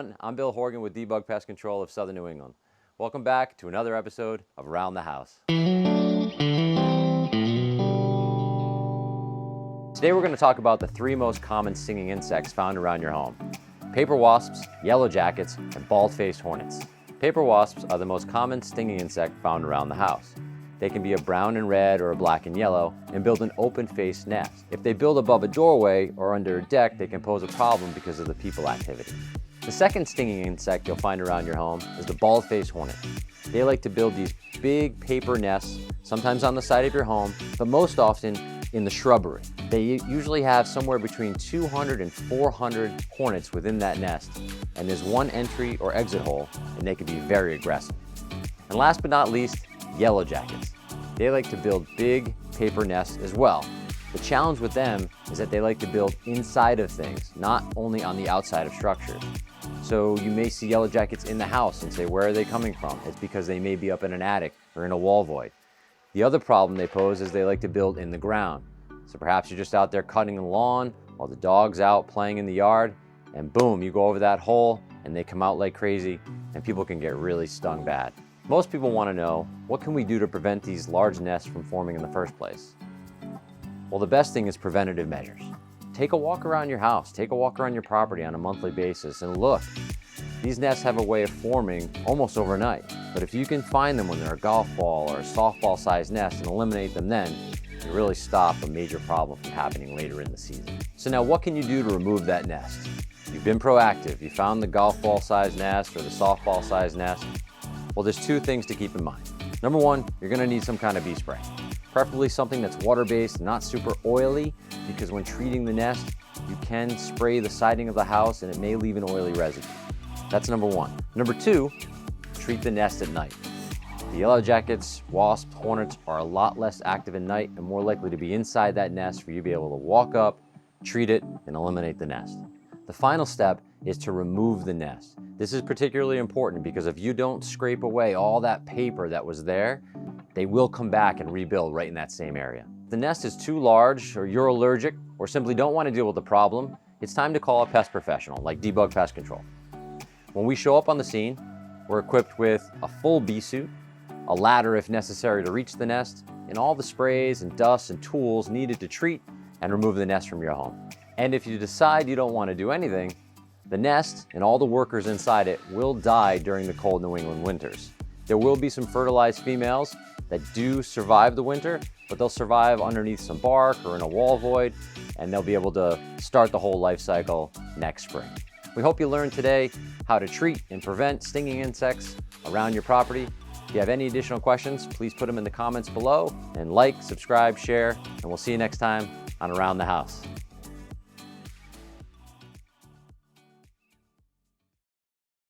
everyone, I'm Bill Horgan with Debug Pest Control of Southern New England. Welcome back to another episode of Around the House. Today we're going to talk about the 3 most common stinging insects found around your home: paper wasps, yellow jackets, and bald-faced hornets. Paper wasps are the most common stinging insect found around the house. They can be a brown and red or a black and yellow and build an open-faced nest. If they build above a doorway or under a deck, they can pose a problem because of the people activity. The second stinging insect you'll find around your home is the bald-faced hornet. They like to build these big paper nests, sometimes on the side of your home, but most often in the shrubbery. They usually have somewhere between 200 and 400 hornets within that nest, and there's one entry or exit hole, and they can be very aggressive. And last but not least, yellow jackets. They like to build big paper nests as well. The challenge with them is that they like to build inside of things, not only on the outside of structures. So you may see yellow jackets in the house and say, where are they coming from? It's because they may be up in an attic or in a wall void. The other problem they pose is they like to build in the ground. So perhaps you're just out there cutting the lawn while the dog's out playing in the yard, and boom, you go over that hole and they come out like crazy, and people can get really stung bad. Most people want to know, what can we do to prevent these large nests from forming in the first place? Well, the best thing is preventative measures. Take a walk around your house, take a walk around your property on a monthly basis, and look. These nests have a way of forming almost overnight, but if you can find them when they're a golf ball or a softball sized nest and eliminate them then, you really stop a major problem from happening later in the season. So now what can you do to remove that nest? You've been proactive, you found the golf ball sized nest or the softball sized nest. Well, there's 2 things to keep in mind. Number 1, you're gonna need some kind of bee spray. Preferably something that's water-based, not super oily, because when treating the nest, you can spray the siding of the house and it may leave an oily residue. That's number 1. Number 2, treat the nest at night. The yellow jackets, wasps, hornets are a lot less active at night and more likely to be inside that nest for you to be able to walk up, treat it, and eliminate the nest. The final step is to remove the nest. This is particularly important because if you don't scrape away all that paper that was there, they will come back and rebuild right in that same area. If the nest is too large, or you're allergic, or simply don't want to deal with the problem, it's time to call a pest professional like Debug Pest Control. When we show up on the scene, we're equipped with a full bee suit, a ladder if necessary to reach the nest, and all the sprays and dust and tools needed to treat and remove the nest from your home. And if you decide you don't want to do anything, the nest and all the workers inside it will die during the cold New England winters. There will be some fertilized females that do survive the winter, but they'll survive underneath some bark or in a wall void, and they'll be able to start the whole life cycle next spring. We hope you learned today how to treat and prevent stinging insects around your property. If you have any additional questions, please put them in the comments below, and like, subscribe, share, and we'll see you next time on Around the House.